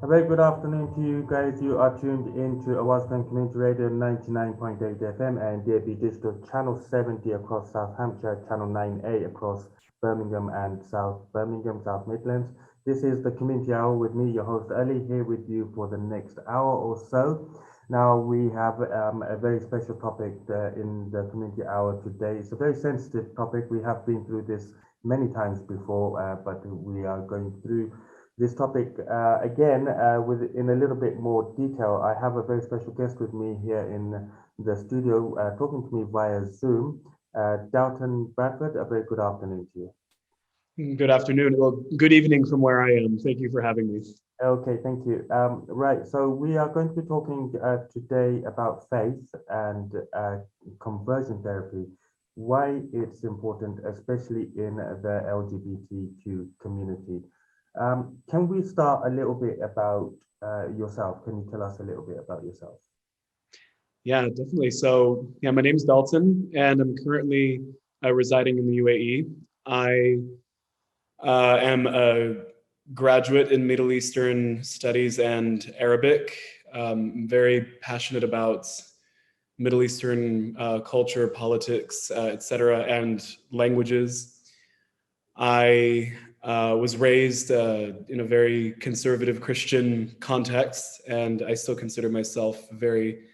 A very good afternoon to you guys. You are tuned into Awaspan Community Radio 99.8 FM and DAB Digital Channel 70 across South Hampshire, Channel 9A across Birmingham and South Birmingham, South Midlands. This is the Community Hour with me, your host Ali, here with you for the next hour or so. Now, we have a very special topic in the Community Hour today. It's a very sensitive topic. We have been through this many times before, but we are going through this topic again with in a little bit more detail. I have a very special guest with me here in the studio, talking to me via Zoom. Dalton Bradford, a very good afternoon to you. Good afternoon. Well, good evening from where I am. Thank you for having me. Okay, thank you. Right, so we are going to be talking today about faith and conversion therapy, why it's important, especially in the LGBTQ community. Can we start a little bit about yourself? Can you tell us a little bit about yourself? Yeah, definitely. So, yeah, my name is Dalton, and I'm currently residing in the UAE. I am a graduate in Middle Eastern Studies and Arabic. I'm very passionate about Middle Eastern culture, politics, etc., and languages. I was raised in a very conservative Christian context, and I still consider myself a very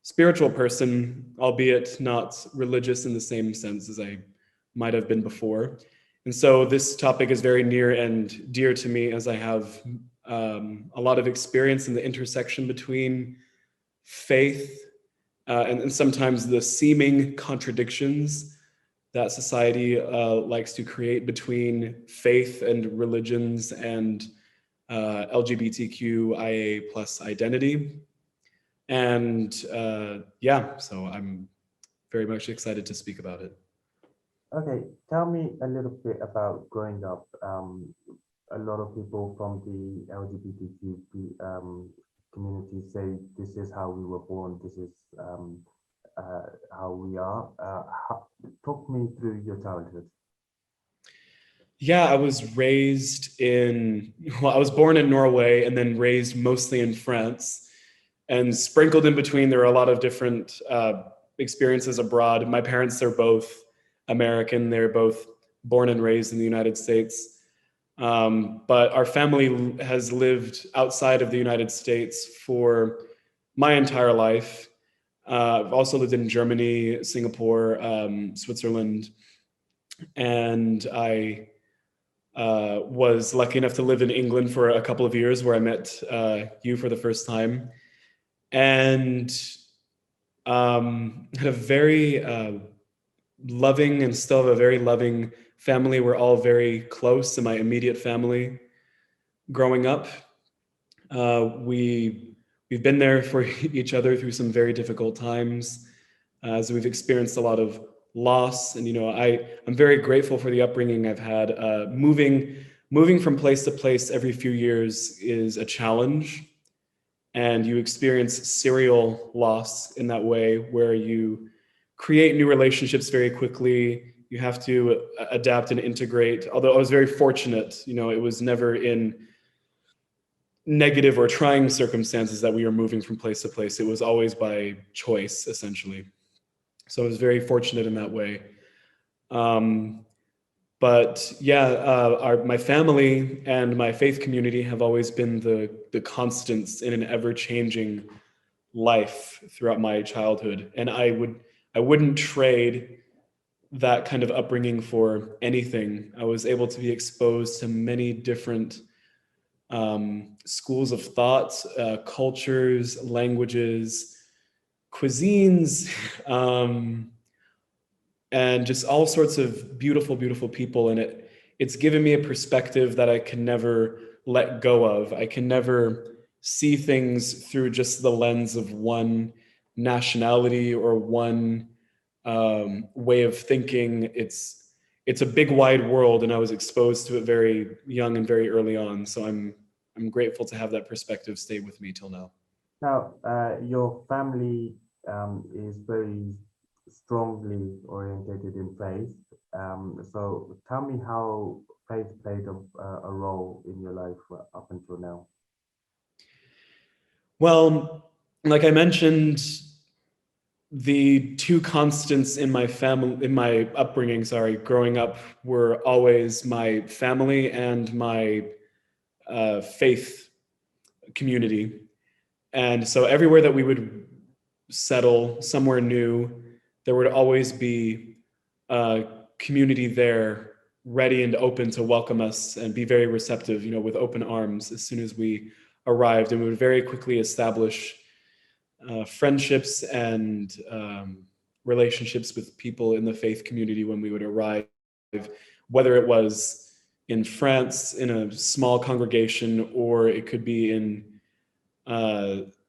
spiritual person, albeit not religious in the same sense as I might have been before. And so this topic is very near and dear to me as I have a lot of experience in the intersection between faith and sometimes the seeming contradictions that society likes to create between faith and religions and LGBTQIA plus identity. And yeah, so I'm very much excited to speak about it. Okay, tell me a little bit about growing up. A lot of people from the LGBTQ community say this is how we were born, this is how we are. Talk me through your childhood. Yeah, I was raised in, well, I was born in Norway and then raised mostly in France. And sprinkled in between, there are a lot of different experiences abroad. My parents are both American, they're both born and raised in the United States. But our family has lived outside of the United States for my entire life. I've also lived in Germany, Singapore, Switzerland, and I was lucky enough to live in England for a couple of years where I met you for the first time. And had a very loving and still have a very loving family. We're all very close in my immediate family growing up. We've been there for each other through some very difficult times, as we've experienced a lot of loss. And I'm very grateful for the upbringing I've had. Moving from place to place every few years is a challenge, and you experience serial loss in that way, where you create new relationships very quickly. You have to adapt and integrate. Although I was very fortunate, it was never in negative or trying circumstances that we were moving from place to place. It was always by choice, essentially. So I was very fortunate in that way. Um, but yeah, my family and my faith community have always been the constants in an ever-changing life throughout my childhood, and I wouldn't trade that kind of upbringing for anything. I was able to be exposed to many different schools of thought, cultures, languages, cuisines, and just all sorts of beautiful, beautiful people. And it's given me a perspective that I can never let go of. I can never see things through just the lens of one nationality or one way of thinking. It's a big, wide world, and I was exposed to it very young and very early on. So I'm grateful to have that perspective stay with me till now. Now, your family is very strongly orientated in faith. So tell me how faith played a role in your life up until now. Well, like I mentioned, the two constants in my family, in my upbringing, growing up, were always my family and my faith community. And so everywhere that we would settle somewhere new, there would always be a community there ready and open to welcome us and be very receptive, with open arms as soon as we arrived. And we would very quickly establish friendships and relationships with people in the faith community when we would arrive, whether it was in France in a small congregation, or it could be in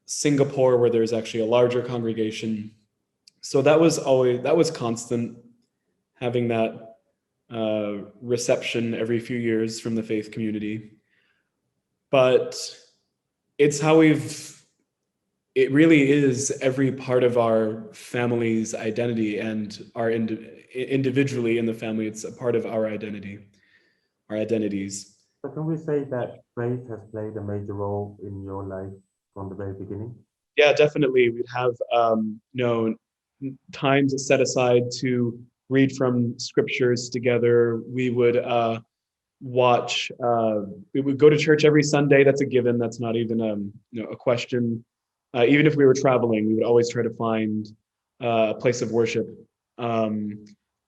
Singapore where there's actually a larger congregation. So that was constant, having that reception every few years from the faith community. But it's how it really is every part of our family's identity, and our individually in the family, it's a part of our identity, our identities. So can we say that faith has played a major role in your life from the very beginning? Yeah, definitely. We'd have times set aside to read from scriptures together. We would watch. We would go to church every Sunday. That's a given. That's not even a question. Even if we were traveling, we would always try to find a place of worship.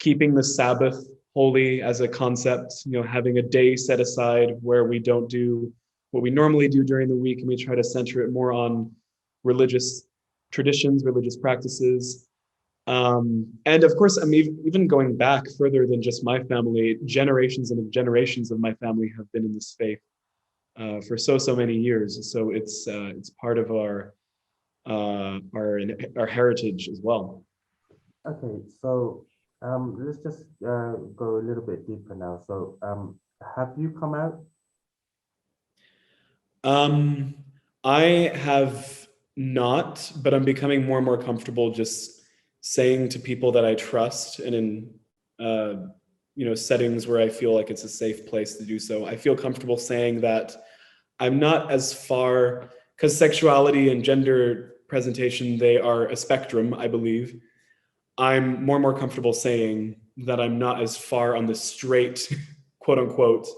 Keeping the Sabbath holy as a concept, having a day set aside where we don't do what we normally do during the week, and we try to center it more on religious traditions, religious practices. And of course, I mean, even going back further than just my family, generations and generations of my family have been in this faith for so many years. So it's part of our heritage as well. Okay, so let's just go a little bit deeper now. So have you come out? I have not, but I'm becoming more and more comfortable just saying to people that I trust, and in settings where I feel like it's a safe place to do so. I feel comfortable saying that I'm not as far, because sexuality and gender presentation, they are a spectrum, I believe. I'm more and more comfortable saying that I'm not as far on the straight, quote unquote,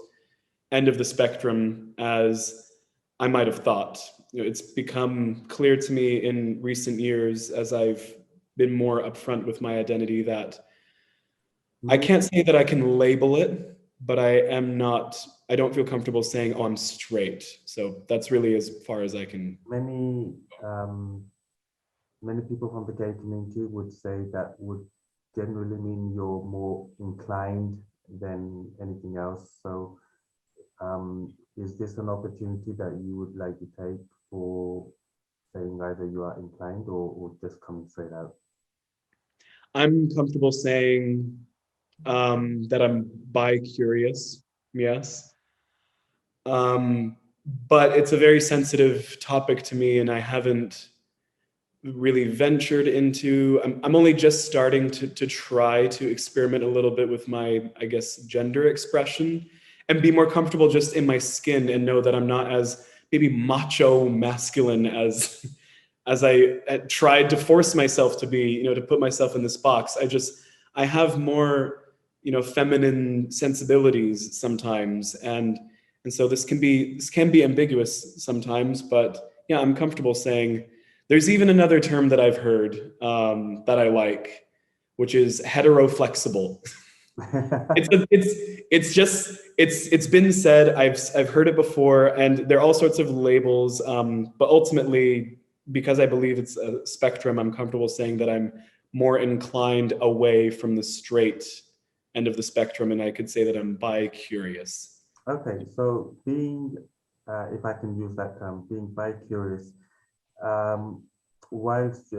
end of the spectrum as I might have thought. It's become clear to me in recent years, as I've been more upfront with my identity, that I can't say that I can label it, but I don't feel comfortable saying, oh, I'm straight. So that's really as far as I can. Many people from the gay community would say that would generally mean you're more inclined than anything else. So is this an opportunity that you would like to take for saying either you are inclined or just coming straight out? I'm comfortable saying that I'm bi-curious, yes. But it's a very sensitive topic to me, and I haven't really ventured into. I'm only just starting to try to experiment a little bit with my, I guess, gender expression, and be more comfortable just in my skin, and know that I'm not as maybe macho masculine as I tried to force myself to be, to put myself in this box. I have more, feminine sensibilities sometimes, and so this can be ambiguous sometimes. But yeah, I'm comfortable saying. There's even another term that I've heard that I like, which is heteroflexible. It's been said. I've heard it before, and there are all sorts of labels. But ultimately, because I believe it's a spectrum, I'm comfortable saying that I'm more inclined away from the straight end of the spectrum, and I could say that I'm bi-curious. Okay, so being, if I can use that term, being bi-curious, whilst,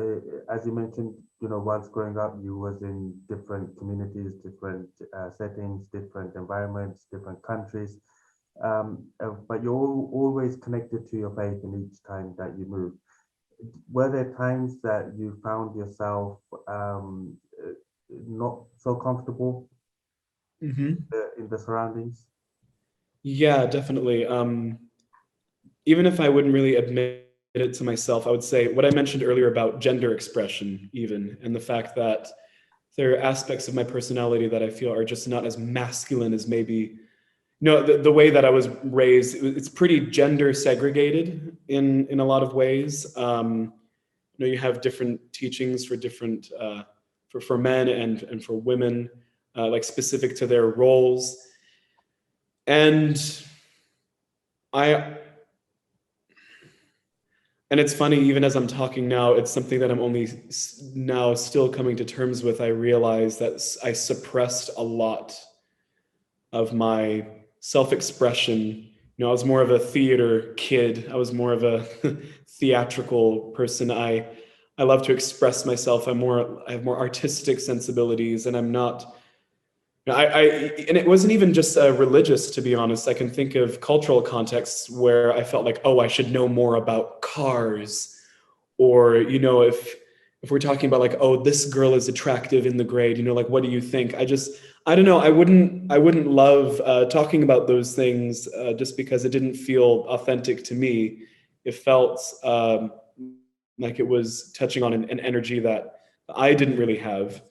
as you mentioned, whilst growing up, you was in different communities, different settings, different environments, different countries, but you're always connected to your faith in each time that you moved. Were there times that you found yourself not so comfortable in the surroundings? Yeah, definitely. Even if I wouldn't really admit it to myself, I would say what I mentioned earlier about gender expression even, and the fact that there are aspects of my personality that I feel are just not as masculine as maybe, the way that I was raised. It's pretty gender segregated in a lot of ways. You have different teachings for different, for men and for women, like specific to their roles. And it's funny, even as I'm talking now, it's something that I'm only now still coming to terms with. I realize that I suppressed a lot of my self-expression. I was more of a theater kid. I was more of a theatrical person. I love to express myself. I have more artistic sensibilities, and I'm not. And it wasn't even just religious, to be honest. I can think of cultural contexts where I felt like, oh, I should know more about cars, or if we're talking about like, oh, this girl is attractive in the grade, like, what do you think? I don't know. I wouldn't love talking about those things just because it didn't feel authentic to me. It felt like it was touching on an energy that I didn't really have.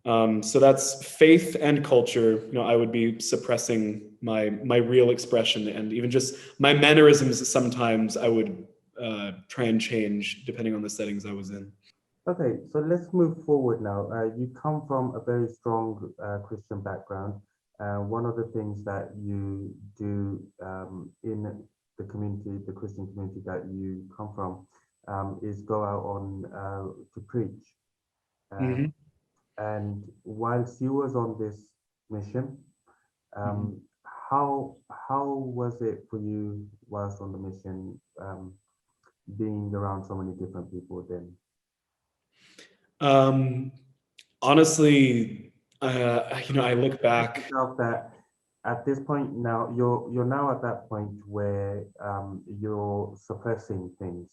So that's faith and culture. I would be suppressing my real expression, and even just my mannerisms. Sometimes I would try and change depending on the settings I was in. Okay, so let's move forward now. You come from a very strong Christian background. One of the things that you do in the community, the Christian community that you come from, is go out on to preach. Mm-hmm. And whilst you was on this mission, how was it for you whilst on the mission, being around so many different people then? Honestly, I look back. That at this point now, you're now at that point where you're suppressing things.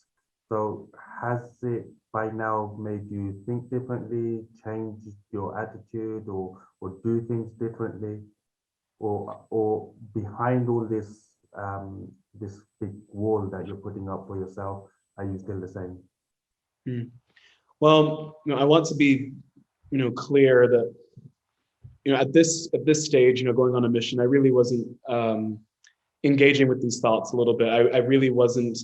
So has it by now made you think differently, change your attitude, or do things differently, or behind all this this big wall that you're putting up for yourself, are you still the same? Well, I want to be, clear that, at this stage, going on a mission, I really wasn't engaging with these thoughts a little bit. I really wasn't.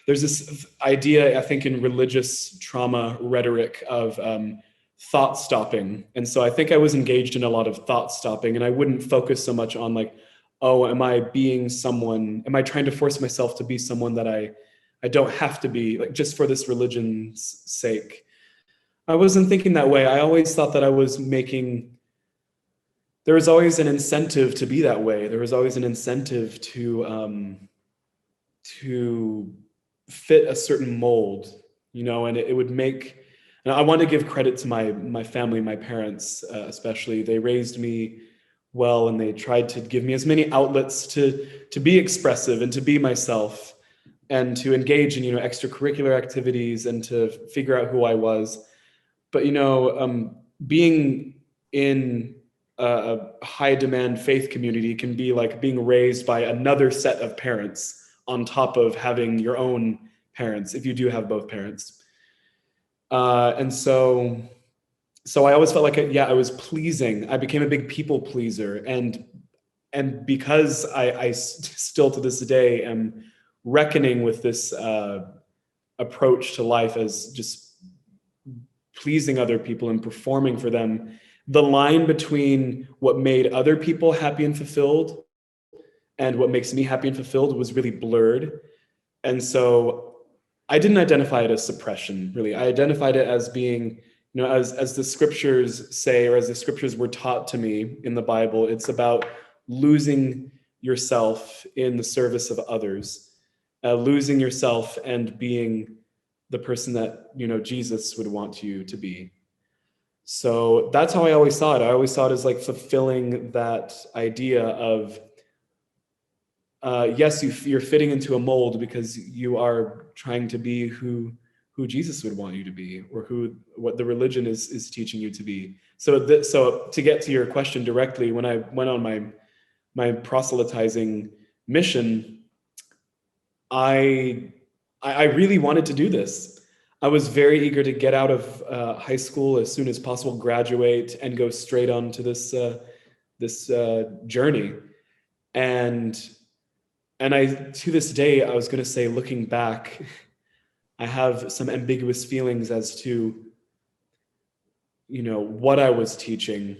There's this idea, I think, in religious trauma rhetoric of thought stopping. And so I think I was engaged in a lot of thought stopping, and I wouldn't focus so much on like, oh, am I trying to force myself to be someone that I don't have to be, like, just for this religion's sake. I wasn't thinking that way. I always thought that there was always an incentive to be that way. There was always an incentive to fit a certain mold, and it would make. And I want to give credit to my family, my parents, especially. They raised me well, and they tried to give me as many outlets to be expressive and to be myself, and to engage in extracurricular activities and to figure out who I was. But being in a high demand faith community can be like being raised by another set of parents on top of having your own parents, if you do have both parents. And so I always felt like I was pleasing. I became a big people pleaser, and because I still to this day am reckoning with this approach to life as just pleasing other people and performing for them. The line between what made other people happy and fulfilled and what makes me happy and fulfilled was really blurred. And so I didn't identify it as suppression, really. I identified it as being, as the scriptures say, or as the scriptures were taught to me in the Bible, it's about losing yourself in the service of others, losing yourself and being the person that, Jesus would want you to be. So that's how I always saw it. I always saw it as like fulfilling that idea of, yes, you're fitting into a mold because you are trying to be who Jesus would want you to be, or what the religion is teaching you to be. So so to get to your question directly, when I went on my proselytizing mission, I really wanted to do this. I was very eager to get out of high school as soon as possible, graduate, and go straight on to this journey. And I, to this day, I was going to say, looking back, I have some ambiguous feelings as to, what I was teaching.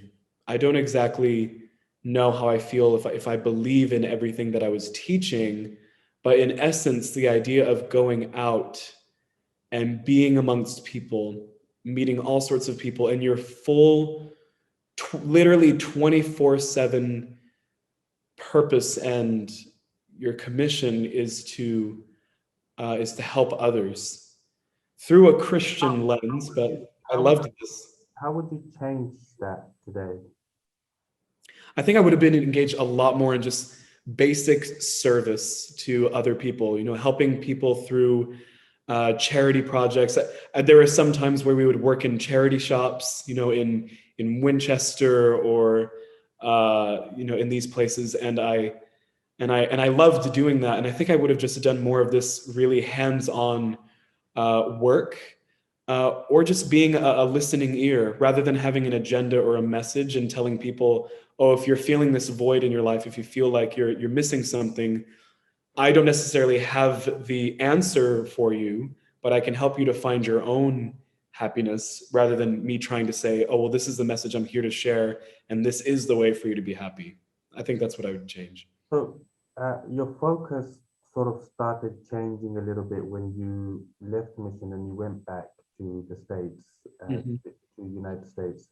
I don't exactly know how I feel if I believe in everything that I was teaching, but in essence, the idea of going out and being amongst people, meeting all sorts of people, and your full, literally 24/7 purpose and your commission is to help others through a Christian lens. But I loved this. How would you change that today? I think I would have been engaged a lot more in just basic service to other people, helping people through charity projects. There were some times where we would work in charity shops, in Winchester or in these places, and I loved doing that. And I think I would have just done more of this really hands-on work, or just being a listening ear rather than having an agenda or a message and telling people, oh, if you're feeling this void in your life, if you feel like you're missing something, I don't necessarily have the answer for you, but I can help you to find your own happiness rather than me trying to say, oh, well, this is the message I'm here to share, and this is the way for you to be happy. I think that's what I would change. So your focus sort of started changing a little bit when you left mission and you went back to the States, Mm-hmm. to United States,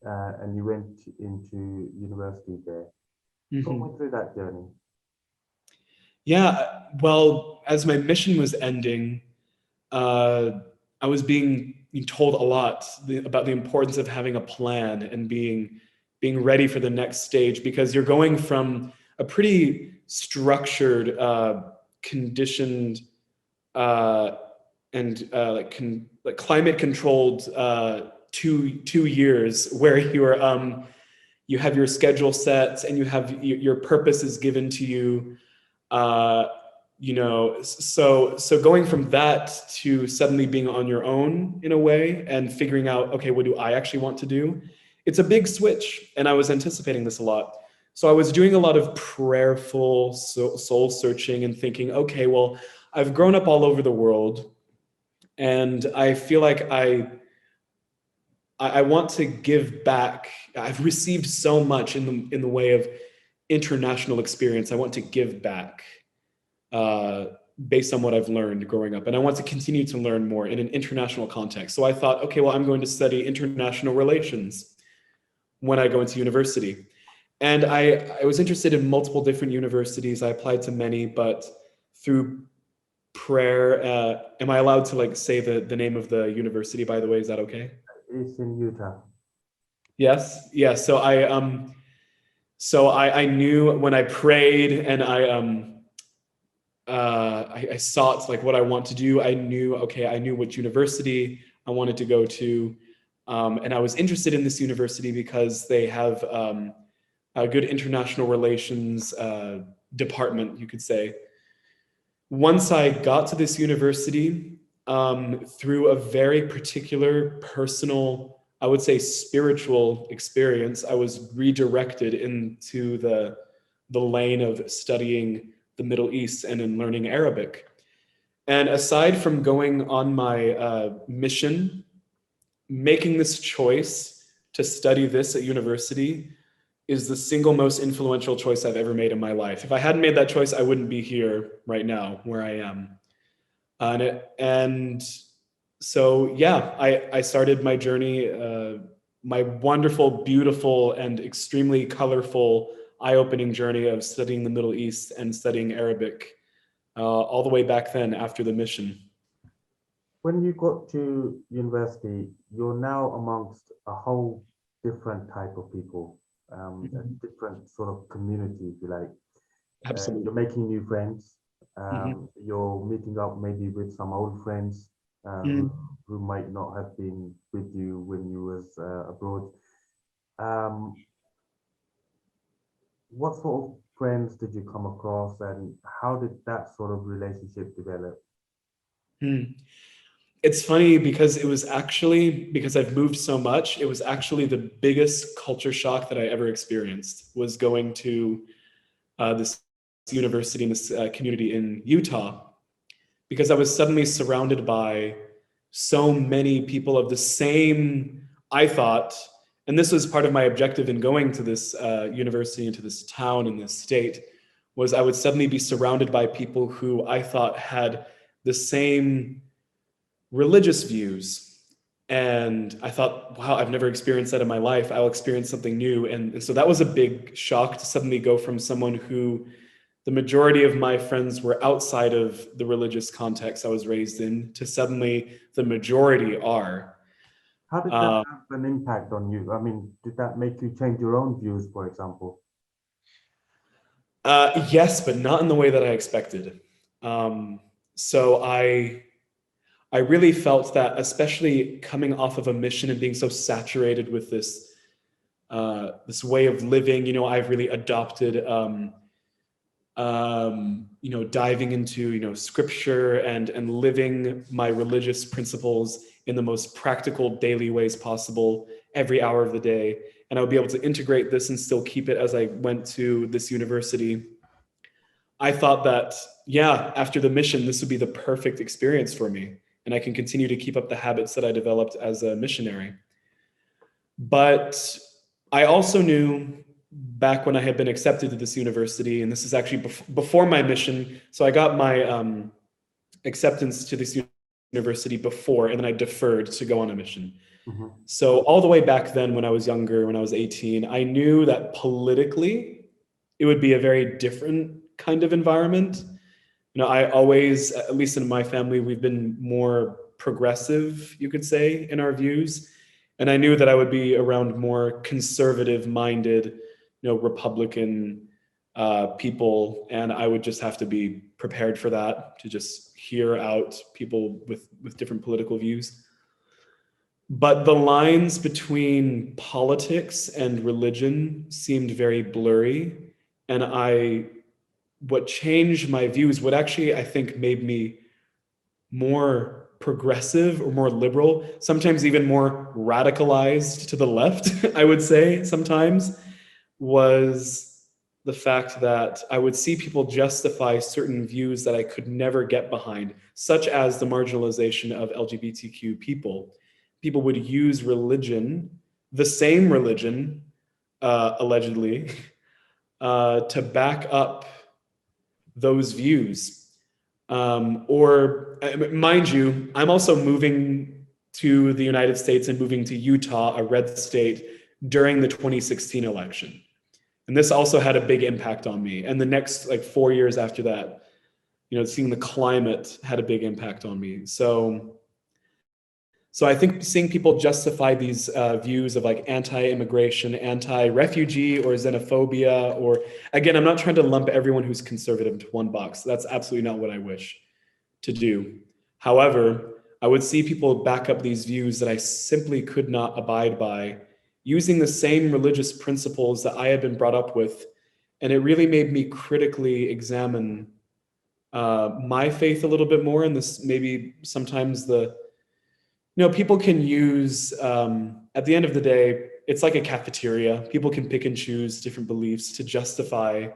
and you went into university there. Talk Mm-hmm. me through that journey. Yeah, well, as my mission was ending, uh, I was being told a lot about the importance of having a plan and being ready for the next stage, because you're going from a pretty structured, conditioned, uh, and like climate controlled 2 years where you have your schedule set and you have your purpose is given to you. uh, so going from that to suddenly being on your own in a way and figuring out, okay, what do I actually want to do? It's a big switch, and I was anticipating this a lot. So I was doing a lot of prayerful soul searching and thinking, okay, well, I've grown up all over the world, and I feel like I want to give back. I've received so much in the way of international experience. I want to give back, uh, based on what I've learned growing up. And I want to continue to learn more in an international context. So I thought, okay, well, I'm going to study international relations when I go into university. And I was interested in multiple different universities. I applied to many, but through prayer, am I allowed to like say the name of the university, by the way? Is that okay? It's in Utah. Yes. Yeah. So I knew when I prayed and I sought like what I want to do. I knew, okay, I knew which university I wanted to go to. And I was interested in this university because they have a good international relations department, you could say. Once I got to this university, through a very particular personal, I would say spiritual experience, I was redirected into the lane of studying the Middle East and in learning Arabic. And aside from going on my mission, making this choice to study this at university is the single most influential choice I've ever made in my life. If I hadn't made that choice, I wouldn't be here right now where I am. And so, yeah, I started my journey, my wonderful, beautiful, and extremely colorful, eye-opening journey of studying the Middle East and studying Arabic, all the way back then after the mission. When you got to university, you're now amongst a whole different type of people, a different sort of community, if you like. Absolutely. You're making new friends. Mhm. You're meeting up maybe with some old friends Mm. who might not have been with you when you was abroad. Um, what sort of friends did you come across, and how did that sort of relationship develop? Hmm. It's funny because it was actually, because I've moved so much, it was actually the biggest culture shock that I ever experienced, was going to this university in this community in Utah, because I was suddenly surrounded by so many people of the same, I thought, and this was part of my objective in going to this university, into this town, in this state, was I would suddenly be surrounded by people who I thought had the same religious views. And I thought, wow, I've never experienced that in my life. I'll experience something new. And so that was a big shock, to suddenly go from someone who the majority of my friends were outside of the religious context I was raised in, to suddenly the majority are. How did that Uh, have an impact on you? I mean, did that make you change your own views, for example? yes, but not in the way that I expected. Um, so I really felt that, especially coming off of a mission and being so saturated with this way of living, I've really adopted, diving into, scripture and living my religious principles in the most practical daily ways possible every hour of the day. And I would be able to integrate this and still keep it as I went to this university. I thought that, yeah, after the mission, this would be the perfect experience for me. And I can continue to keep up the habits that I developed as a missionary. But I also knew, back when I had been accepted to this university, and this is actually before my mission. So I got my acceptance to this university before, and then I deferred to go on a mission. Mhm. So all the way back then, when I was younger, when I was 18, I knew that politically it would be a very different kind of environment. I always, at least in my family, we've been more progressive, you could say, in our views. And I knew that I would be around more conservative minded, Republican people. And I would just have to be prepared for that, to just hear out people with different political views. But the lines between politics and religion seemed very blurry. And what changed my views, what actually I think made me more progressive or more liberal, sometimes even more radicalized to the left, I would say sometimes, was the fact that I would see people justify certain views that I could never get behind, such as the marginalization of LGBTQ people. People would use religion, the same religion, allegedly, to back up those views. Or mind you, I'm also moving to the United States and moving to Utah, a red state, during the 2016 election. And this also had a big impact on me. And the next 4 years after that, seeing the climate had a big impact on me. So I think seeing people justify these views of anti-immigration, anti-refugee, or xenophobia, or again, I'm not trying to lump everyone who's conservative into one box. That's absolutely not what I wish to do. However, I would see people back up these views that I simply could not abide by, using the same religious principles that I had been brought up with. And it really made me critically examine my faith a little bit more. And this maybe sometimes people can use, at the end of the day, it's like a cafeteria. People can pick and choose different beliefs to justify,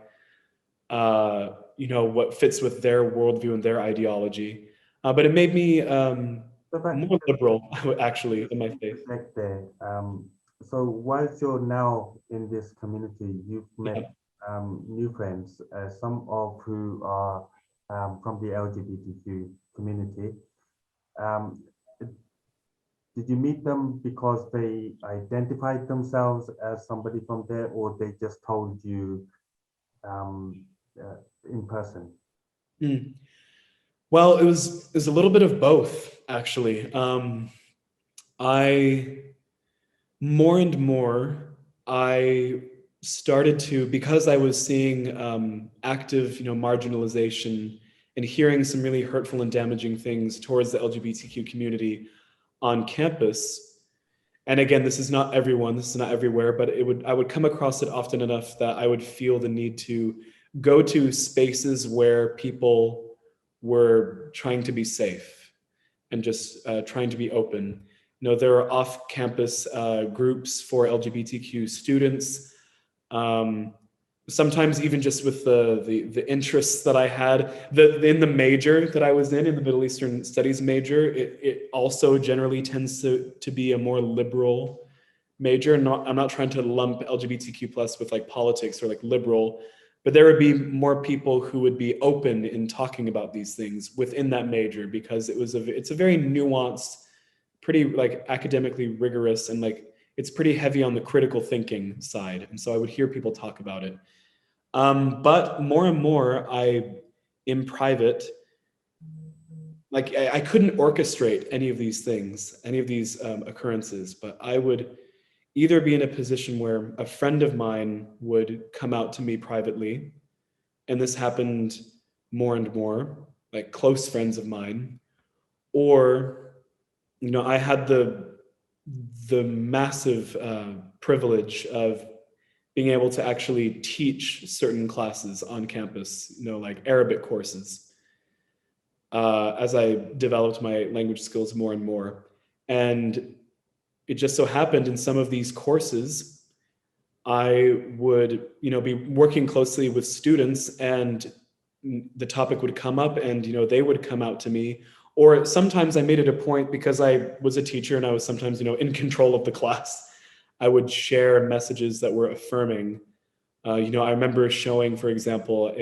what fits with their worldview and their ideology. But it made me So that, more liberal, actually, in my faith. Right there. So whilst you're now in this community, you've met Yeah. new friends, some of who are from the LGBTQ community. Um, did you meet them because they identified themselves as somebody from there, or they just told you um, uh, in person? Hmm. Well, it was a little bit of both, actually. I more and more I started to, because I was seeing active, marginalization, and hearing some really hurtful and damaging things towards the LGBTQ community on campus. And again, this is not everyone, this is not everywhere, but I would come across it often enough that I would feel the need to go to spaces where people were trying to be safe and just trying to be open. You know, there are off-campus groups for LGBTQ students. Sometimes even just with the interests that I had, in the major that I was in the Middle Eastern Studies major, it also generally tends to be a more liberal major. I'm not trying to lump LGBTQ plus with like politics or like liberal, but there would be more people who would be open in talking about these things within that major, because it's a very nuanced, pretty like academically rigorous, and like it's pretty heavy on the critical thinking side. And so I would hear people talk about it. But more and more, in private, like I couldn't orchestrate any of these things, any of these occurrences, but I would either be in a position where a friend of mine would come out to me privately, and this happened more and more, like close friends of mine, or, you know, I had the massive privilege of being able to actually teach certain classes on campus, you know, like Arabic courses, as I developed my language skills more and more. And it just so happened in some of these courses, I would, you know, be working closely with students, and the topic would come up, and, you know, they would come out to me. Or sometimes I made it a point, because I was a teacher and I was sometimes, you know, in control of the class, I would share messages that were affirming. You know, I remember showing, for example,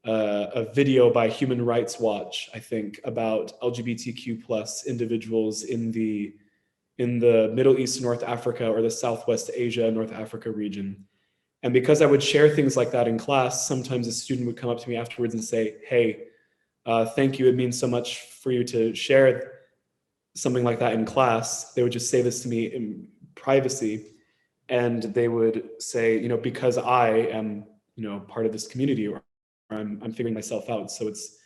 a video by Human Rights Watch, I think, about LGBTQ plus individuals in the Middle East, North Africa, or the Southwest Asia, North Africa region. And because I would share things like that in class, sometimes a student would come up to me afterwards and say, "Hey, thank you. It means so much for you to share something like that in class." They would just say this to me in privacy. And they would say, you know, because I am, you know, part of this community, or I'm figuring myself out. So it's,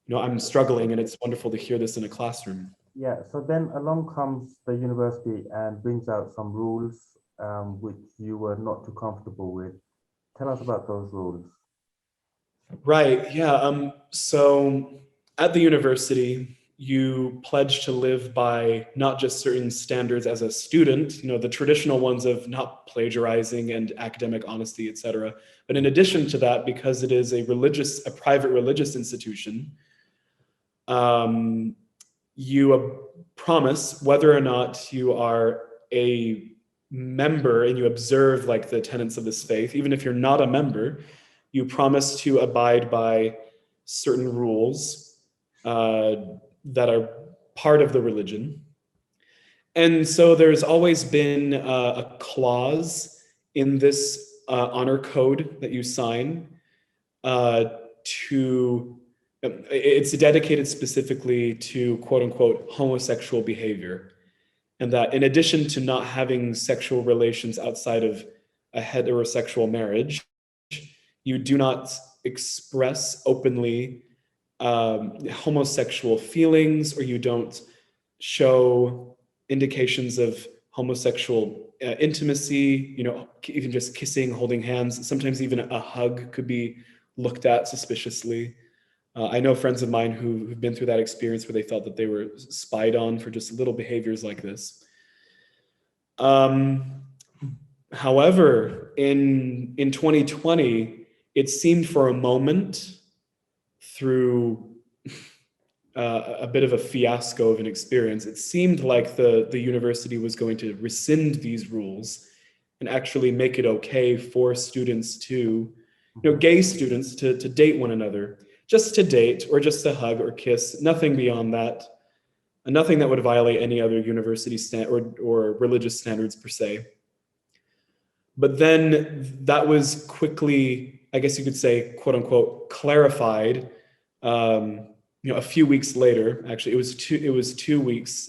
you know, I'm struggling, and it's wonderful to hear this in a classroom. Yeah, so then along comes the university and brings out some rules which you were not too comfortable with. Tell us about those rules. Right. Yeah. So at the university, you pledge to live by not just certain standards as a student, you know, the traditional ones of not plagiarizing and academic honesty, et cetera. But in addition to that, because it is a private religious institution, you promise, whether or not you are a member and you observe like the tenets of this faith, even if you're not a member, you promise to abide by certain rules that are part of the religion. And so there's always been a clause in this honor code that you sign to, it's dedicated specifically to quote unquote homosexual behavior. And that in addition to not having sexual relations outside of a heterosexual marriage, you do not express openly homosexual feelings, or you don't show indications of homosexual intimacy, you know, even just kissing, holding hands. Sometimes even a hug could be looked at suspiciously. I know friends of mine who've been through that experience where they felt that they were spied on for just little behaviors like this. However, in 2020, it seemed for a moment, through a bit of a fiasco of an experience, it seemed like the university was going to rescind these rules and actually make it okay for students to, you know, gay students to date one another, just to date, or just to hug or kiss, nothing beyond that, nothing that would violate any other university or religious standards per se. But then that was quickly, I guess you could say, quote unquote, clarified. You know, a few weeks later, actually, it was 2 weeks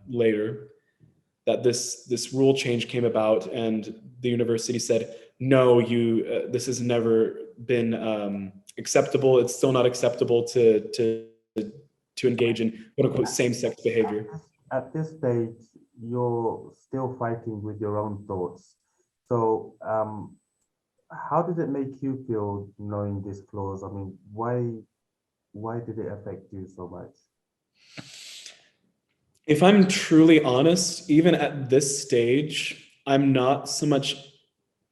later that this rule change came about, and the university said, no, this has never been acceptable. It's still not acceptable to engage in quote unquote same-sex behavior. At this stage, you're still fighting with your own thoughts. So, how did it make you feel knowing this flaws? I mean, why did it affect you so much? If I'm truly honest, even at this stage, I'm not so much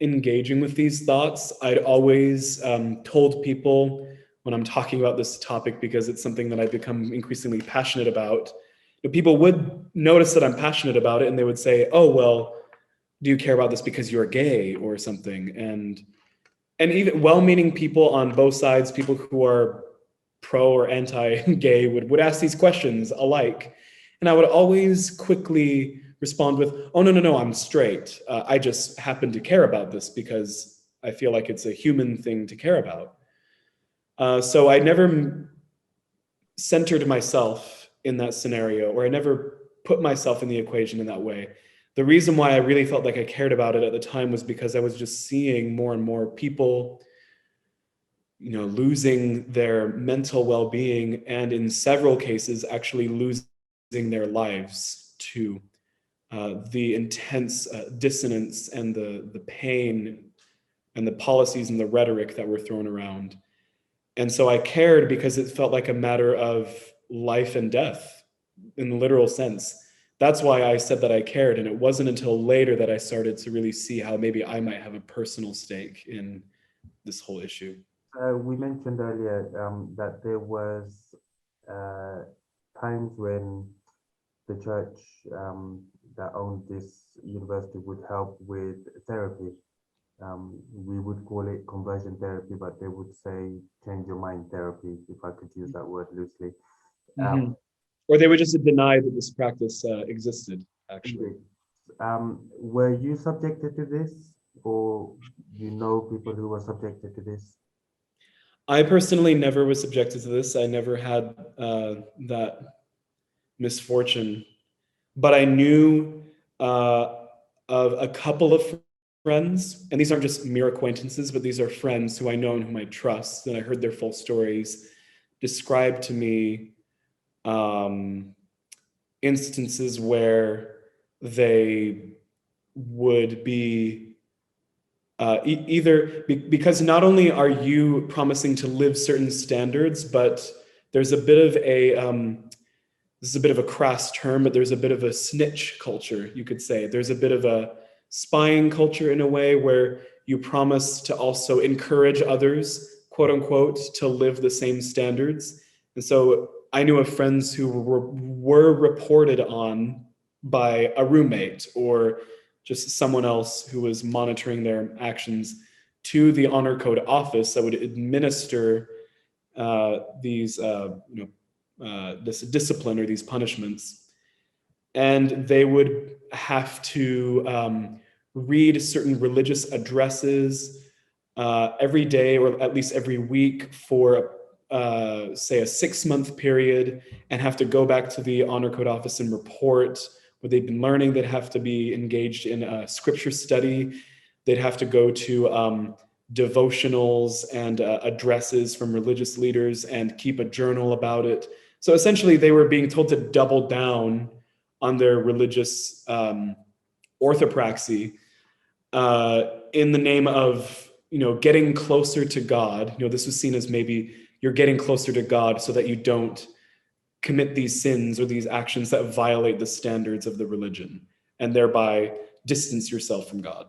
engaging with these thoughts. I'd always told people when I'm talking about this topic, because it's something that I've become increasingly passionate about, people would notice that I'm passionate about it and they would say, oh, well, do you care about this because you're gay or something? And even well-meaning people on both sides, people who are pro or anti-gay would ask these questions alike. And I would always quickly respond with, oh, no, I'm straight. I just happen to care about this because I feel like it's a human thing to care about. So I never centered myself in that scenario, or I never put myself in the equation in that way. The reason why I really felt like I cared about it at the time was because I was just seeing more and more people, losing their mental well-being, and in several cases actually losing their lives to the intense dissonance and the pain and the policies and the rhetoric that were thrown around. And so I cared because it felt like a matter of life and death in the literal sense. That's why I said that I cared. And it wasn't until later that I started to really see how maybe I might have a personal stake in this whole issue. We mentioned earlier that there was uh, times when the church that owned this university would help with therapy. We would call it conversion therapy, but they would say change your mind therapy, if I could use that word loosely. Mm-hmm. Or they would just deny that this practice existed, actually. Indeed. Were you subjected to this, or you know people who were subjected to this? I personally never was subjected to this. I never had that misfortune, but I knew of a couple of friends, and these aren't just mere acquaintances, but these are friends who I know and whom I trust, and I heard their full stories described to me, instances where they would be because not only are you promising to live certain standards, but there's a bit of a this is a bit of a crass term, but there's a bit of a snitch culture, you could say. There's a bit of a spying culture in a way where you promise to also encourage others, quote unquote, to live the same standards. And so I knew of friends who were reported on by a roommate or just someone else who was monitoring their actions to the honor code office that would administer this discipline or these punishments. And they would have to read certain religious addresses every day, or at least every week, for say a 6-month period, and have to go back to the honor code office and report what they've been learning. They'd have to be engaged in a scripture study. They'd have to go to devotionals and addresses from religious leaders and keep a journal about it. So essentially, they were being told to double down on their religious orthopraxy in the name of, getting closer to God. This was seen as maybe you're getting closer to God so that you don't commit these sins or these actions that violate the standards of the religion, and thereby distance yourself from God.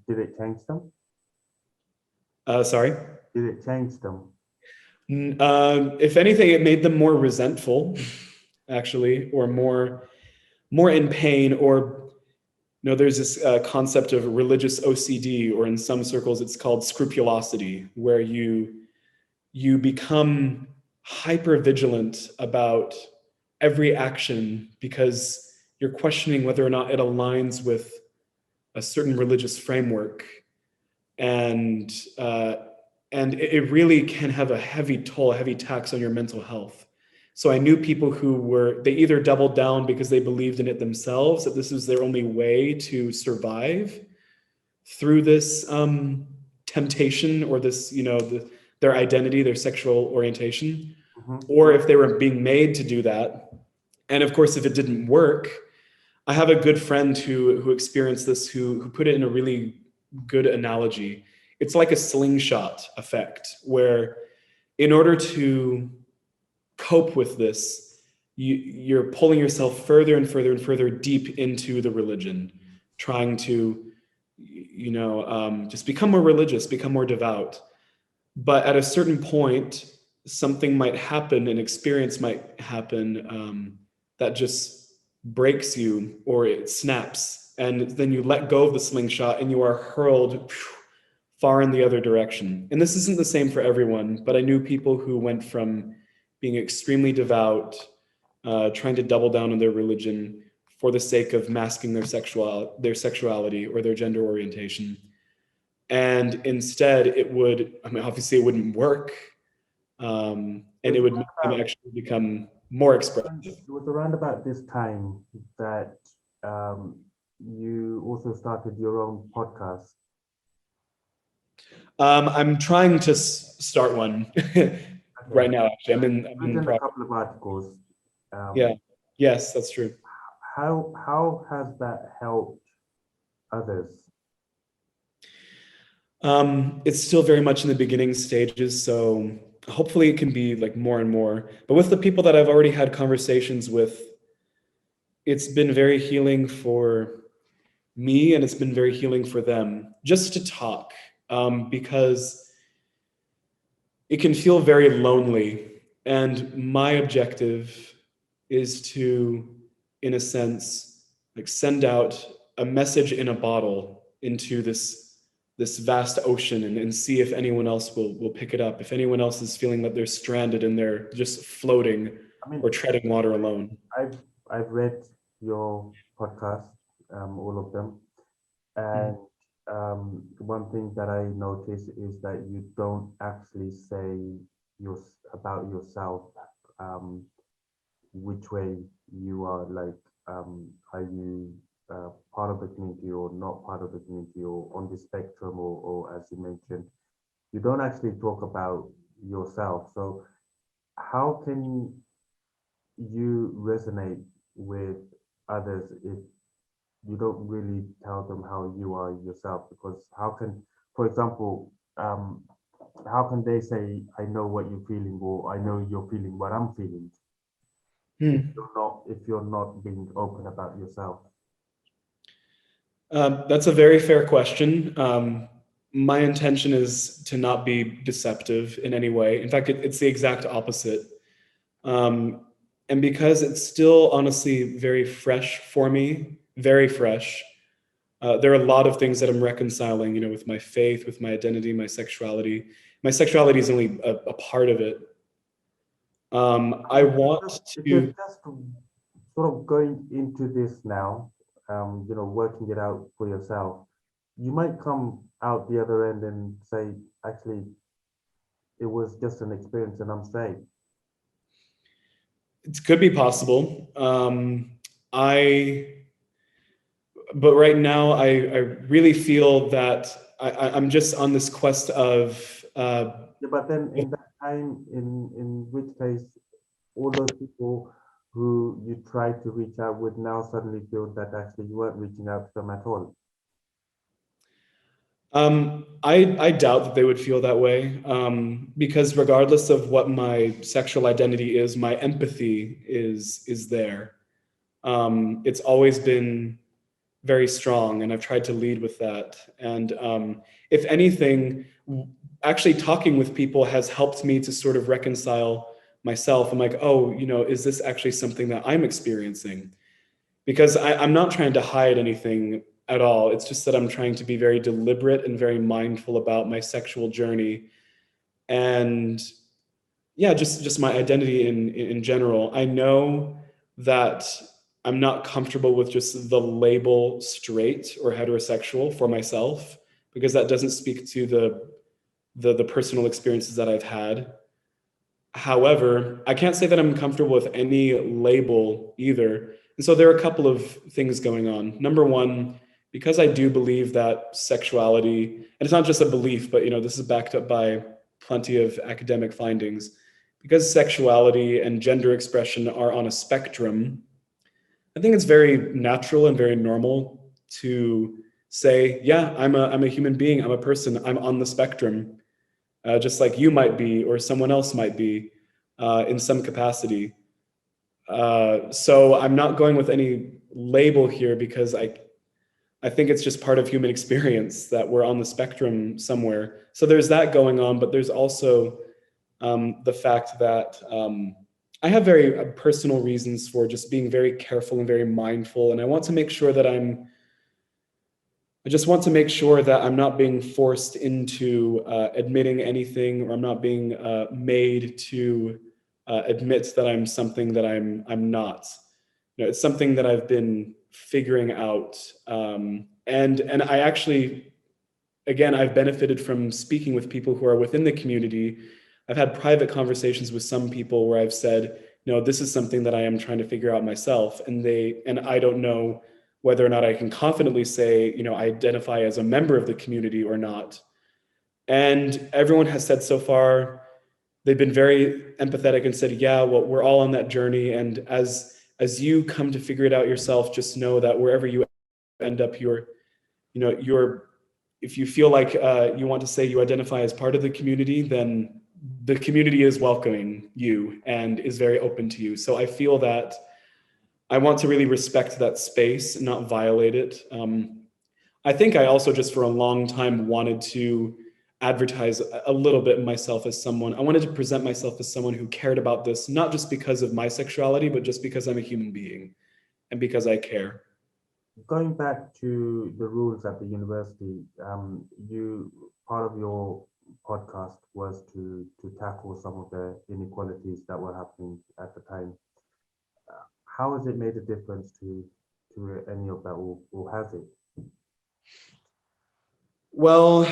Did it change them? Sorry? Did it change them? If anything, it made them more resentful, actually, or more in pain. Or there's this concept of religious OCD, or in some circles it's called scrupulosity, where you become hyper vigilant about every action because you're questioning whether or not it aligns with a certain religious framework. And it really can have a heavy toll, a heavy tax on your mental health. So I knew people who they either doubled down because they believed in it themselves, that this was their only way to survive through this temptation, or this, their identity, their sexual orientation, or if they were being made to do that. And of course, if it didn't work, I have a good friend who experienced this, who put it in a really good analogy. It's like a slingshot effect, where in order to cope with this, you're pulling yourself further and further and further deep into the religion, trying to, just become more religious, become more devout. But at a certain point, something might happen, an experience might happen, that just breaks you, or it snaps, and then you let go of the slingshot and you are hurled far in the other direction. And this isn't the same for everyone, but I knew people who went from being extremely devout, trying to double down on their religion for the sake of masking their sexuality or their gender orientation. And instead obviously it wouldn't work. And it would make them actually become more expressive. It was around about this time that you also started your own podcast. I'm trying to start one right now. Actually, I'm in a couple of articles. Yeah. Yes, that's true. How has that helped others? It's still very much in the beginning stages, so hopefully it can be like more and more. But with the people that I've already had conversations with, it's been very healing for me, and it's been very healing for them just to talk, because it can feel very lonely. And my objective is to, in a sense, like send out a message in a bottle into this vast ocean, and see if anyone else will pick it up. If anyone else is feeling that they're stranded and they're just floating, or treading water alone. I've read your podcast, all of them, and one thing that I notice is that you don't actually say about yourself, which way you are, like, are you part of the community or not part of the community, or on the spectrum, or as you mentioned, you don't actually talk about yourself. So how can you resonate with others if you don't really tell them how you are yourself? Because how can, for example, how can they say, I know what you're feeling, or I know you're feeling what I'm feeling, if you're not being open about yourself? That's a very fair question. My intention is to not be deceptive in any way. In fact, it's the exact opposite. And because it's still honestly very fresh for me, very fresh, there are a lot of things that I'm reconciling, with my faith, with my identity, my sexuality. My sexuality is only a part of it. I want to... Just sort of going into this now, working it out for yourself, you might come out the other end and say, actually, it was just an experience and I'm straight. It could be possible. But right now, I really feel that I'm just on this quest of... But then in that time, in which case, all those people who you tried to reach out would now suddenly feel that actually you weren't reaching out to them at all. I doubt that they would feel that way, because regardless of what my sexual identity is, my empathy is there. It's always been very strong, and I've tried to lead with that. And if anything, actually talking with people has helped me to sort of reconcile myself. I'm like, oh, is this actually something that I'm experiencing? Because I'm not trying to hide anything at all. It's just that I'm trying to be very deliberate and very mindful about my sexual journey. And yeah, just my identity in general. I know that I'm not comfortable with just the label straight or heterosexual for myself, because that doesn't speak to the personal experiences that I've had. However, I can't say that I'm comfortable with any label either. And so there are a couple of things going on. Number one, because I do believe that sexuality, and it's not just a belief, but this is backed up by plenty of academic findings, because sexuality and gender expression are on a spectrum, I think it's very natural and very normal to say, yeah, I'm a human being, I'm a person, I'm on the spectrum, just like you might be or someone else might be in some capacity. So I'm not going with any label here because I think it's just part of human experience that we're on the spectrum somewhere. So there's that going on, but there's also the fact that I have very personal reasons for just being very careful and very mindful. And I want to make sure that I just want to make sure that I'm not being forced into admitting anything, or I'm not being made to admit that I'm something that I'm not. You know, it's something that I've been figuring out. And I actually, again, I've benefited from speaking with people who are within the community. I've had private conversations with some people where I've said, no, this is something that I am trying to figure out myself. And I don't know whether or not I can confidently say, you know, I identify as a member of the community or not. And everyone has said so far, they've been very empathetic and said, yeah, well, we're all on that journey. And as you come to figure it out yourself, just know that wherever you end up, if you feel like you want to say you identify as part of the community, then the community is welcoming you and is very open to you. So I feel that I want to really respect that space, not violate it. I think I also just for a long time wanted to advertise a little bit myself as someone. I wanted to present myself as someone who cared about this, not just because of my sexuality, but just because I'm a human being and because I care. Going back to the rules at the university, you part of your podcast was to tackle some of the inequalities that were happening at the time. How has it made a difference to any of that, or has it? Well,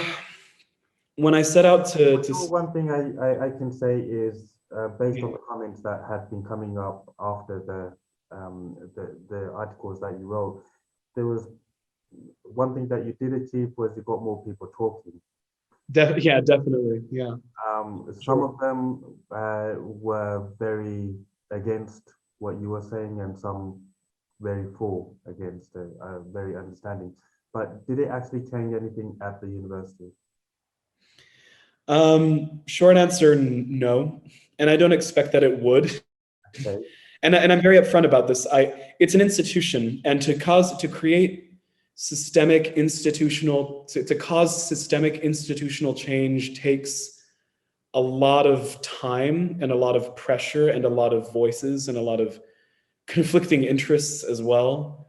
when I set out to One thing I can say is based on the comments that had been coming up after the articles that you wrote, there was one thing that you did achieve was you got more people talking. yeah, definitely, yeah. Some of them were very against what you were saying, and some very for against, very understanding. But did it actually change anything at the university? Short answer, no. And I don't expect that it would. Okay. And I'm very upfront about this. It's an institution, and to create systemic institutional, to cause systemic institutional change takes a lot of time and a lot of pressure and a lot of voices and a lot of conflicting interests as well.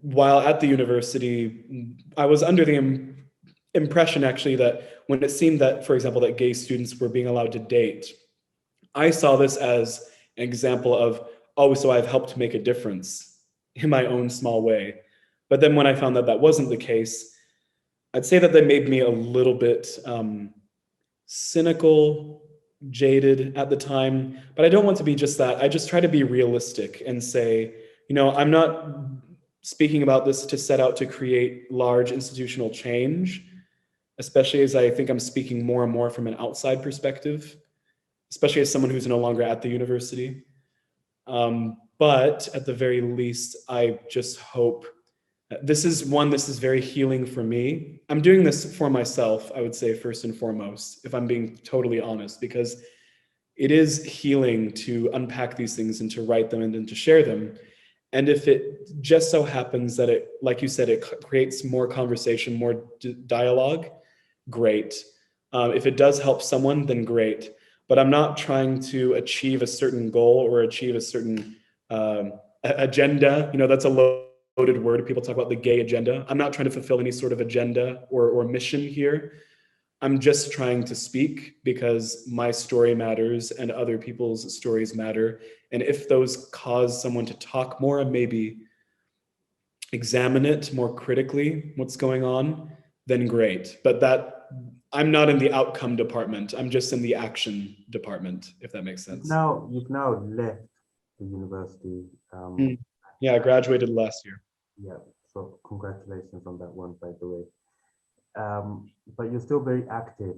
While at the university, I was under the impression actually that when it seemed that, for example, that gay students were being allowed to date, I saw this as an example of, oh, so I've helped make a difference in my own small way. But then when I found that that wasn't the case, I'd say that made me a little bit cynical, jaded at the time. But I don't want to be just that. I just try to be realistic and say, you know, I'm not speaking about this to set out to create large institutional change, especially as I think I'm speaking more and more from an outside perspective, especially as someone who's no longer at the university. But at the very least, I just hope this is very healing for me. I'm doing this for myself, I would say, first and foremost, if I'm being totally honest, because it is healing to unpack these things and to write them and then to share them. And if it just so happens that it, like you said, it creates more conversation, more dialogue, great. If it does help someone, then great. But I'm not trying to achieve a certain goal or achieve a certain agenda. You know, that's a loaded word. People talk about the gay agenda. I'm not trying to fulfill any sort of agenda or mission here. I'm just trying to speak because my story matters and other people's stories matter. And if those cause someone to talk more and maybe examine it more critically, what's going on, then great. But I'm not in the outcome department. I'm just in the action department, if that makes sense. You've now left the university. Yeah, I graduated last year. Yeah, so congratulations on that one, by the way. But you're still very active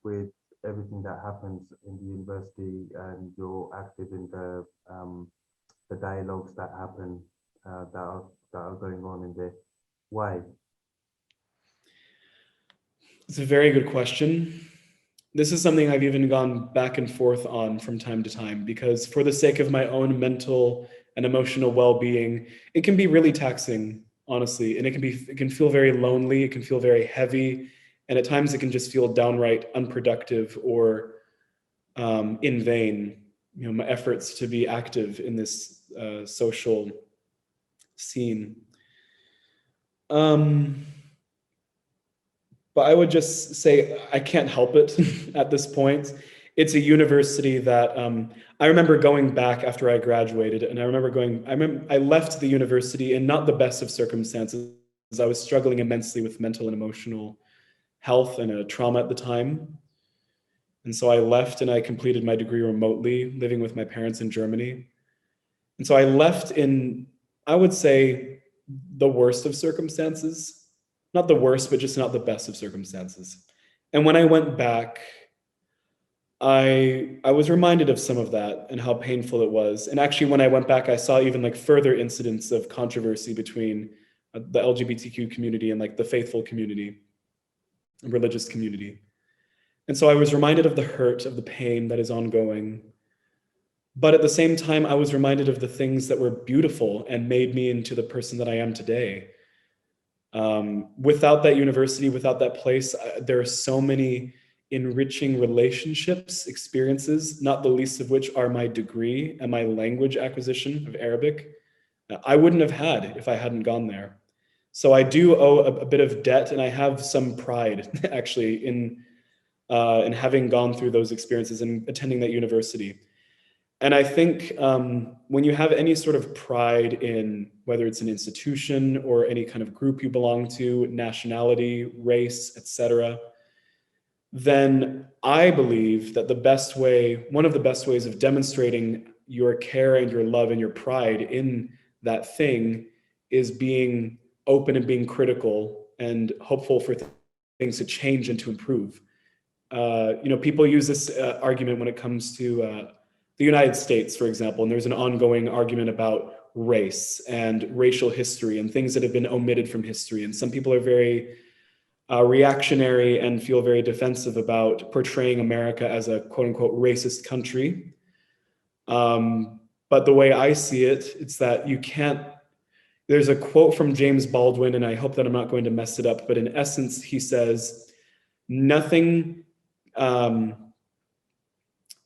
with everything that happens in the university, and you're active in the dialogues that happen that are going on in there. Why? It's a very good question. This is something I've even gone back and forth on from time to time, because for the sake of my own mental and emotional well-being, it can be really taxing, honestly, and it can feel very lonely, it can feel very heavy, and at times it can just feel downright unproductive or in vain. You know, my efforts to be active in this social scene. But I would just say I can't help it at this point. It's a university that I remember going back after I graduated, and I left the university in not the best of circumstances. I was struggling immensely with mental and emotional health and a trauma at the time. And so I left and I completed my degree remotely, living with my parents in Germany. And so I left in, I would say, the worst of circumstances. Not the worst, but just not the best of circumstances. And when I went back, I was reminded of some of that and how painful it was. And actually, when I went back, I saw even like further incidents of controversy between the LGBTQ community and like the faithful community, religious community. And so I was reminded of the hurt, of the pain that is ongoing. But at the same time, I was reminded of the things that were beautiful and made me into the person that I am today. Without that university, without that place, there are so many enriching relationships, experiences, not the least of which are my degree and my language acquisition of Arabic. I wouldn't have had if I hadn't gone there. So I do owe a bit of debt, and I have some pride actually in having gone through those experiences and attending that university. And I think when you have any sort of pride in whether it's an institution or any kind of group you belong to, nationality, race, etc., then I believe that one of the best ways of demonstrating your care and your love and your pride in that thing is being open and being critical and hopeful for things to change and to improve. People use this argument when it comes to the United States, for example, and there's an ongoing argument about race and racial history and things that have been omitted from history. And some people are very reactionary and feel very defensive about portraying America as a quote unquote racist country. But the way I see it, it's that there's a quote from James Baldwin, and I hope that I'm not going to mess it up, but in essence, he says,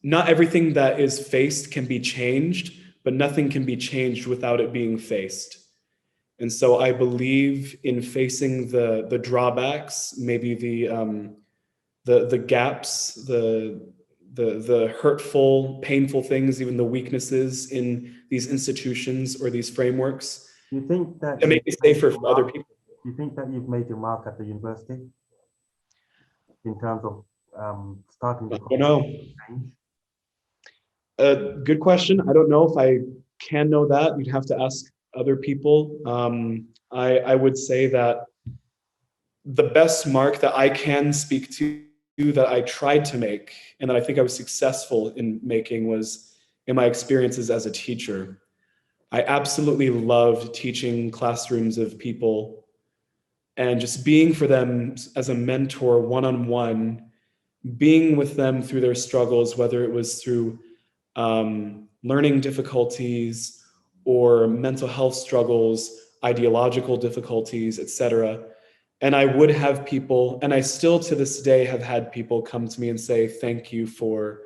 not everything that is faced can be changed, but nothing can be changed without it being faced. And so I believe in facing the drawbacks, maybe the gaps, the hurtful, painful things, even the weaknesses in these institutions or these frameworks. Do you think that to make it safer for other people? Do you think that you've made your mark at the university in terms of starting the change? Good question. I don't know if I can know that. You'd have to ask other people. I would say that the best mark that I can speak to that I tried to make and that I think I was successful in making was in my experiences as a teacher. I absolutely loved teaching classrooms of people and just being for them as a mentor, one-on-one, being with them through their struggles, whether it was through learning difficulties or mental health struggles, ideological difficulties, etc. And I would have people, and I still to this day have had people come to me and say, thank you for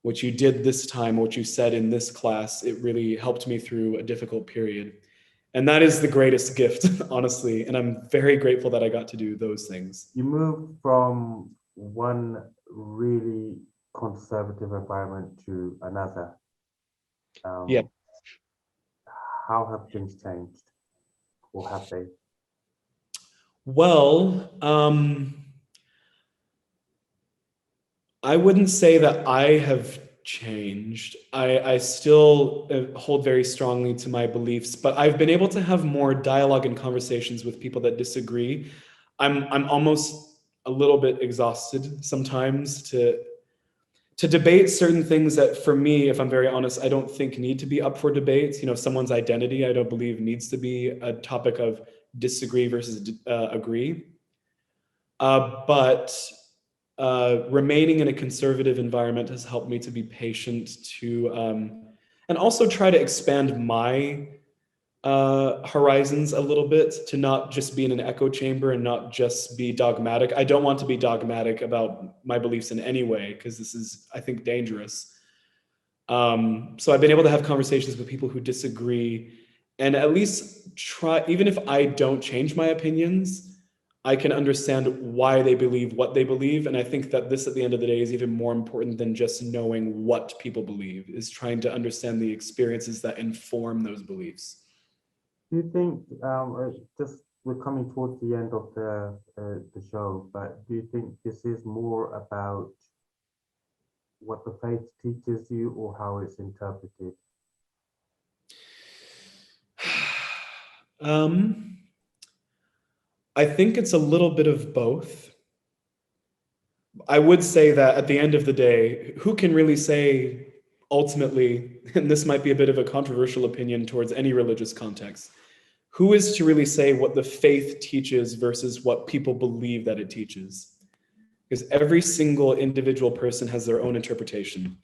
what you did this time, what you said in this class. It really helped me through a difficult period. And that is the greatest gift, honestly. And I'm very grateful that I got to do those things. You moved from one really conservative environment to another. Yeah. How have things changed, or have they? Well, I wouldn't say that I have changed. I still hold very strongly to my beliefs, but I've been able to have more dialogue and conversations with people that disagree. I'm almost a little bit exhausted sometimes to to debate certain things that, for me, if I'm very honest, I don't think need to be up for debates. Someone's identity, I don't believe needs to be a topic of disagree versus agree. But remaining in a conservative environment has helped me to be patient and also try to expand my horizons a little bit, to not just be in an echo chamber and not just be dogmatic. I don't want to be dogmatic about my beliefs in any way, because this is, I think, dangerous. So I've been able to have conversations with people who disagree, and at least try, even if I don't change my opinions, I can understand why they believe what they believe. And I think that this, at the end of the day, is even more important than just knowing what people believe, is trying to understand the experiences that inform those beliefs. Do you think, just we're coming towards the end of the show, but do you think this is more about what the faith teaches you or how it's interpreted? I think it's a little bit of both. I would say that at the end of the day, who can really say ultimately, and this might be a bit of a controversial opinion towards any religious context, who is to really say what the faith teaches versus what people believe that it teaches? Because every single individual person has their own interpretation.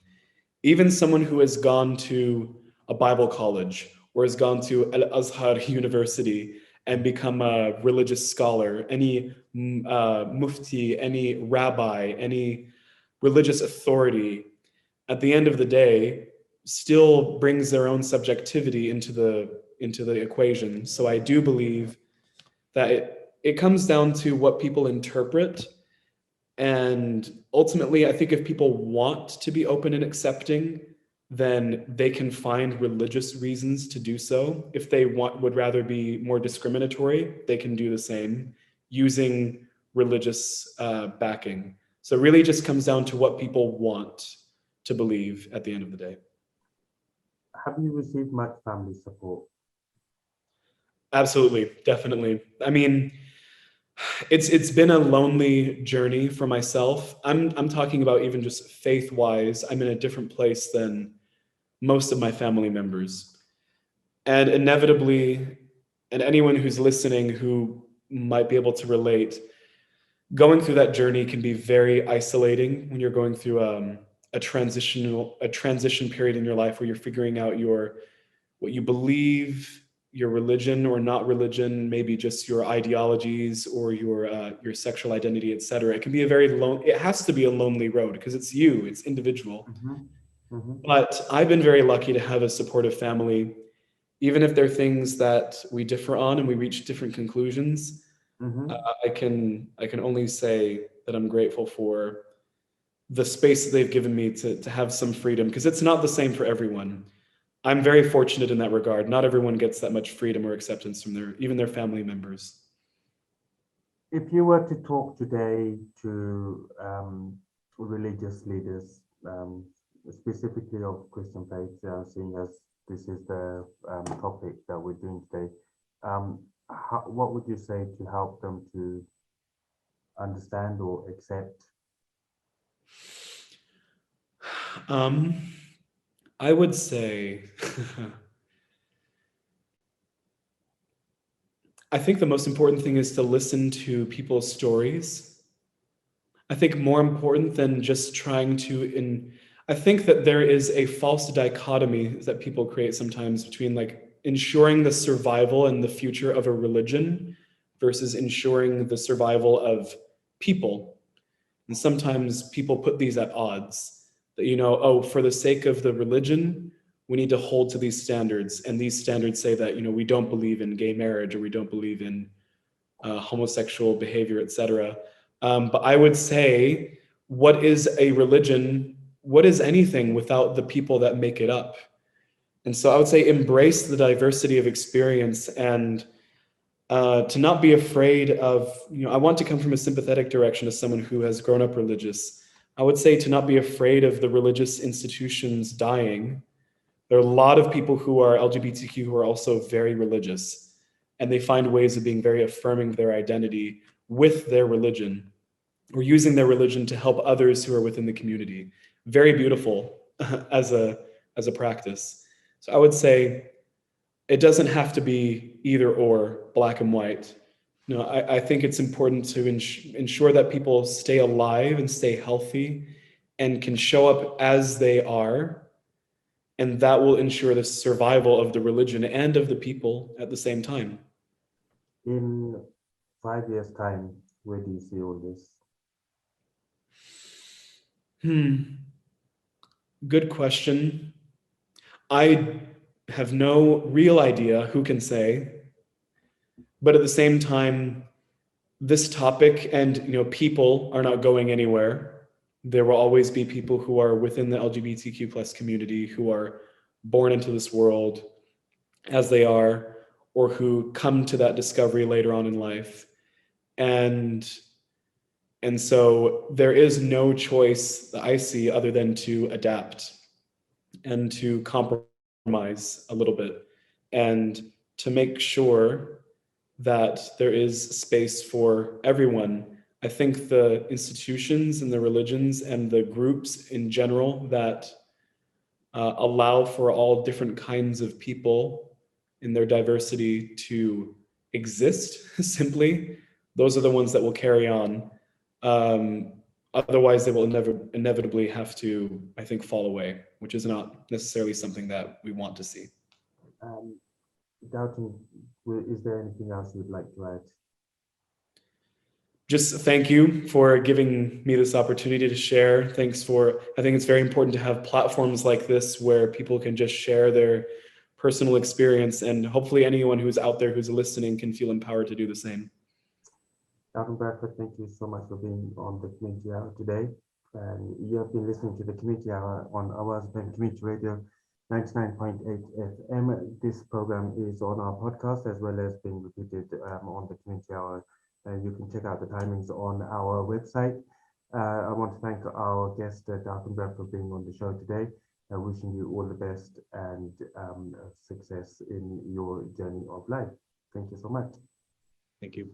Even someone who has gone to a Bible college or has gone to Al-Azhar University and become a religious scholar, any mufti, any rabbi, any religious authority, at the end of the day, still brings their own subjectivity into the equation. So I do believe that it comes down to what people interpret. And ultimately, I think if people want to be open and accepting, then they can find religious reasons to do so. If they would rather be more discriminatory, they can do the same using religious backing. So it really just comes down to what people want to believe at the end of the day. Have you received much family support? Absolutely, definitely. I mean, it's been a lonely journey for myself. I'm talking about even just faith-wise. I'm in a different place than most of my family members. And inevitably, and anyone who's listening who might be able to relate, going through that journey can be very isolating when you're going through a transition period in your life where you're figuring out what you believe, your religion or not religion, maybe just your ideologies or your sexual identity, etc. It can be it has to be a lonely road because it's individual. But I've been very lucky to have a supportive family, even if there are things that we differ on and we reach different conclusions. I can only say that I'm grateful for the space that they've given me to have some freedom, because it's not the same for everyone. I'm very fortunate in that regard. Not everyone gets that much freedom or acceptance from even their family members. If you were to talk today to religious leaders, specifically of Christian faith, seeing as this is the topic that we're doing today, what would you say to help them to understand or accept? I would say, I think the most important thing is to listen to people's stories. I think more important than just trying to, I think that there is a false dichotomy that people create sometimes between like ensuring the survival and the future of a religion versus ensuring the survival of people. And sometimes people put these at odds, that, for the sake of the religion, we need to hold to these standards. And these standards say that, we don't believe in gay marriage, or we don't believe in homosexual behavior, etc. But I would say, what is a religion? What is anything without the people that make it up? And so I would say embrace the diversity of experience, and to not be afraid of, I want to come from a sympathetic direction as someone who has grown up religious. I would say to not be afraid of the religious institutions dying. There are a lot of people who are LGBTQ who are also very religious, and they find ways of being very affirming of their identity with their religion, or using their religion to help others who are within the community. very beautiful as a practice. So I would say it doesn't have to be either or, black and white. No, I think it's important to ensure that people stay alive and stay healthy and can show up as they are, and that will ensure the survival of the religion and of the people at the same time. In 5 years' time, where do you see all this? Good question. I have no real idea, who can say, but at the same time, this topic and people are not going anywhere. There will always be people who are within the LGBTQ plus community who are born into this world as they are, or who come to that discovery later on in life. And so there is no choice that I see other than to adapt and to compromise a little bit and to make sure that there is space for everyone. I think the institutions and the religions and the groups in general that allow for all different kinds of people in their diversity to exist simply, those are the ones that will carry on. Otherwise, they will inevitably have to, I think, fall away, which is not necessarily something that we want to see. Dalton, is there anything else you'd like to add? Just thank you for giving me this opportunity to share. I think it's very important to have platforms like this where people can just share their personal experience, and hopefully anyone who's out there who's listening can feel empowered to do the same. Dalton Bradford, thank you so much for being on the Community Hour today. And you have been listening to the Community Hour on Awaz FM Community Radio 99.8 FM. This program is on our podcast as well as being repeated on the Community Hour. You can check out the timings on our website. I want to thank our guest, Dalton Bradford, for being on the show today. Wishing you all the best and success in your journey of life. Thank you so much. Thank you.